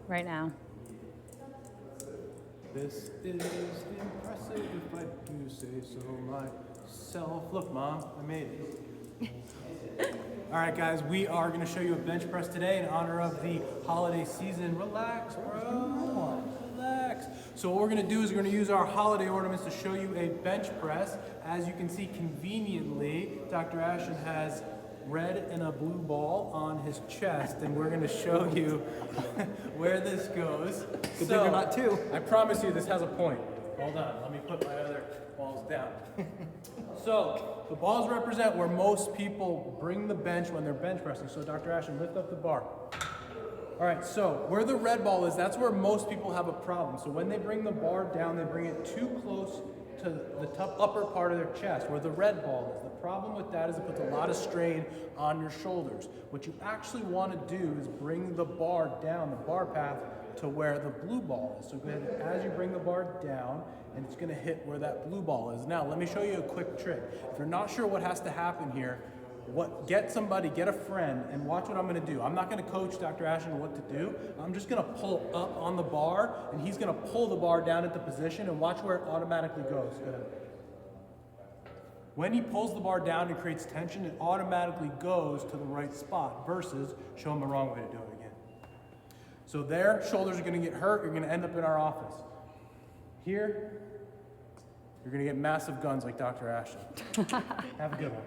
right now. This is impressive if I do say so myself. Look, Mom, I made it. All right, guys, we are going to show you a bench press today in honor of the holiday season. Relax, bro. Relax. So what we're going to do is we're going to use our holiday ornaments to show you a bench press. As you can see, conveniently, Dr. Ashton has red and a blue ball on his chest, and we're going to show you where this goes. Good thing they're not two. I promise you this has a point. Hold on, let me put my other balls down. So, the balls represent where most people bring the bench when they're bench pressing. So, Dr. Ashton, lift up the bar. All right, so where the red ball is, that's where most people have a problem. So when they bring the bar down, they bring it too close to the top upper part of their chest, where the red ball is. The problem with that is it puts a lot of strain on your shoulders. What you actually want to do is bring the bar down, the bar path, to where the blue ball is. So go ahead, as you bring the bar down, and it's going to hit where that blue ball is. Now, let me show you a quick trick. If you're not sure what has to happen here, get somebody, get a friend, and watch what I'm going to do. I'm not going to coach Dr. Ashton what to do. I'm just going to pull up on the bar, and he's going to pull the bar down into position, and watch where it automatically goes. Go ahead. When he pulls the bar down and creates tension, it automatically goes to the right spot versus show him the wrong way to do it again. So their shoulders are going to get hurt. You're going to end up in our office. Here, you're going to get massive guns like Dr. Ashton. Have a good one.